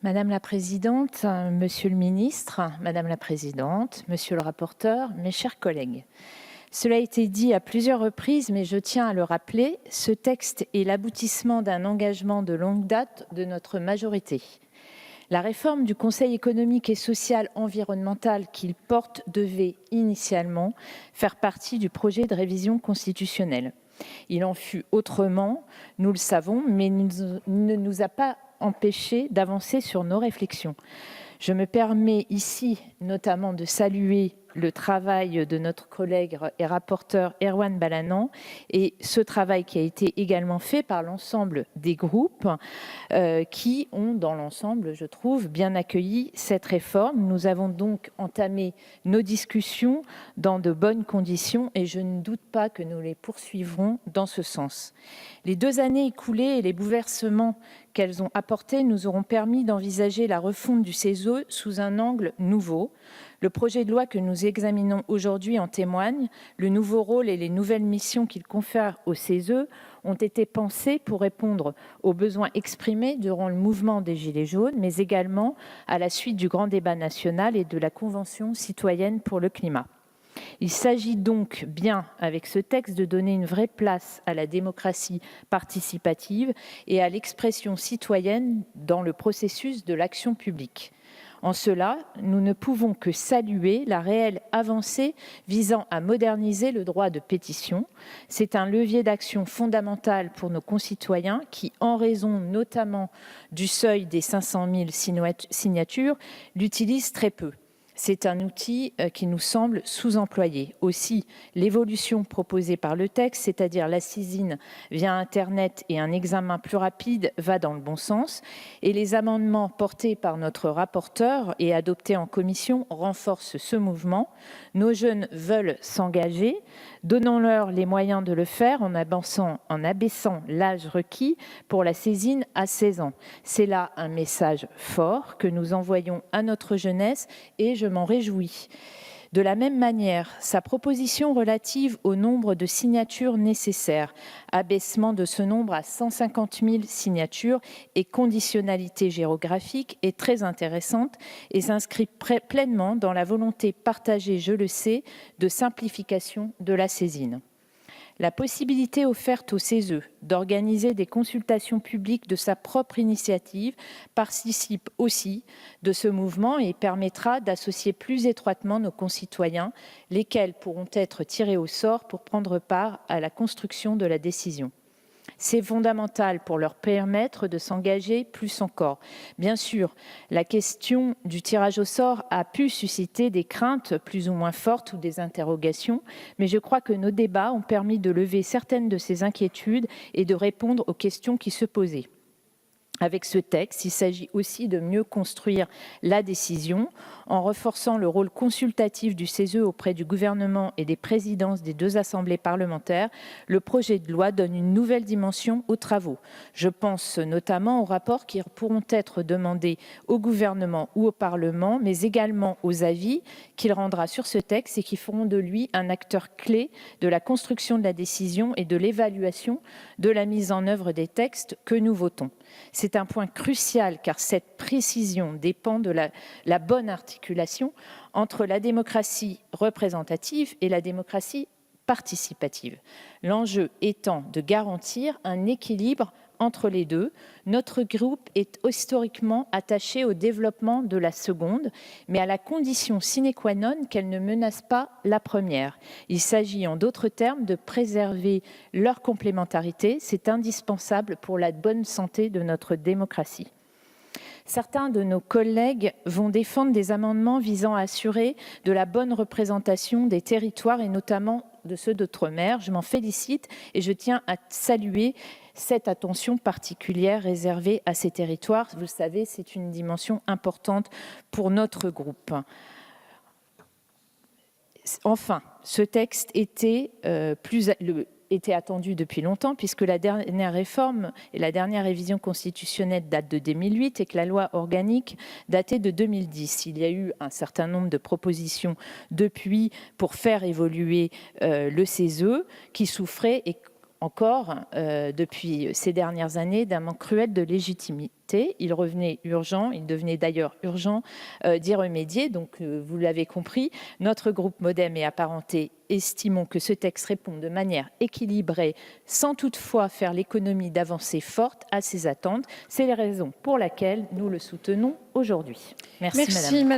Madame la présidente, monsieur le ministre, madame la présidente, monsieur le rapporteur, mes chers collègues. Cela a été dit à plusieurs reprises, mais je tiens à le rappeler, ce texte est l'aboutissement d'un engagement de longue date de notre majorité. La réforme du Conseil économique et social environnemental qu'il porte devait initialement faire partie du projet de révision constitutionnelle. Il en fut autrement, nous le savons, mais il ne nous a pas empêchés d'avancer sur nos réflexions. Je me permets ici notamment de saluer le travail de notre collègue et rapporteur Erwan Balanant et ce travail qui a été également fait par l'ensemble des groupes qui ont dans l'ensemble, je trouve, bien accueilli cette réforme. Nous avons donc entamé nos discussions dans de bonnes conditions et je ne doute pas que nous les poursuivrons dans ce sens. Les 2 années écoulées et les bouleversements qu'elles ont apportés nous auront permis d'envisager la refonte du CESE sous un angle nouveau. Le projet de loi que nous examinons aujourd'hui en témoigne. Le nouveau rôle et les nouvelles missions qu'il confère au CESE ont été pensés pour répondre aux besoins exprimés durant le mouvement des Gilets jaunes, mais également à la suite du grand débat national et de la Convention citoyenne pour le climat. Il s'agit donc bien, avec ce texte, de donner une vraie place à la démocratie participative et à l'expression citoyenne dans le processus de l'action publique. En cela, nous ne pouvons que saluer la réelle avancée visant à moderniser le droit de pétition. C'est un levier d'action fondamental pour nos concitoyens qui, en raison notamment du seuil des 500 000 signatures, l'utilisent très peu. C'est un outil qui nous semble sous-employé. Aussi, l'évolution proposée par le texte, c'est-à-dire la saisine via Internet et un examen plus rapide, va dans le bon sens. Et les amendements portés par notre rapporteur et adoptés en commission renforcent ce mouvement. Nos jeunes veulent s'engager. Donnons-leur les moyens de le faire en abaissant l'âge requis pour la saisine à 16 ans. C'est là un message fort que nous envoyons à notre jeunesse et je m'en réjouis. De la même manière, sa proposition relative au nombre de signatures nécessaires, abaissement de ce nombre à 150 000 signatures et conditionnalité géographique est très intéressante et s'inscrit pleinement dans la volonté partagée, je le sais, de simplification de la saisine. La possibilité offerte au CESE d'organiser des consultations publiques de sa propre initiative participe aussi de ce mouvement et permettra d'associer plus étroitement nos concitoyens, lesquels pourront être tirés au sort pour prendre part à la construction de la décision. C'est fondamental pour leur permettre de s'engager plus encore. Bien sûr, la question du tirage au sort a pu susciter des craintes plus ou moins fortes ou des interrogations, mais je crois que nos débats ont permis de lever certaines de ces inquiétudes et de répondre aux questions qui se posaient. Avec ce texte, il s'agit aussi de mieux construire la décision en renforçant le rôle consultatif du CESE auprès du gouvernement et des présidences des 2 assemblées parlementaires. Le projet de loi donne une nouvelle dimension aux travaux. Je pense notamment aux rapports qui pourront être demandés au gouvernement ou au Parlement, mais également aux avis qu'il rendra sur ce texte et qui feront de lui un acteur clé de la construction de la décision et de l'évaluation de la mise en œuvre des textes que nous votons. C'est un point crucial car cette précision dépend de la bonne articulation entre la démocratie représentative et la démocratie participative. L'enjeu étant de garantir un équilibre entre les deux. Notre groupe est historiquement attaché au développement de la seconde, mais à la condition sine qua non qu'elle ne menace pas la première. Il s'agit en d'autres termes de préserver leur complémentarité. C'est indispensable pour la bonne santé de notre démocratie. Certains de nos collègues vont défendre des amendements visant à assurer de la bonne représentation des territoires et notamment de ceux d'outre-mer. Je m'en félicite et je tiens à saluer cette attention particulière réservée à ces territoires. Vous le savez, c'est une dimension importante pour notre groupe. Enfin, ce texte était attendu depuis longtemps puisque la dernière réforme et la dernière révision constitutionnelle date de 2008 et que la loi organique datait de 2010. Il y a eu un certain nombre de propositions depuis pour faire évoluer le CESE qui souffrait et encore, depuis ces dernières années, d'un manque cruel de légitimité. Il devenait d'ailleurs urgent d'y remédier. Donc, vous l'avez compris, notre groupe Modem et Apparentés estimons que ce texte répond de manière équilibrée, sans toutefois faire l'économie d'avancées fortes à ses attentes. C'est la raison pour laquelle nous le soutenons aujourd'hui. Merci, madame.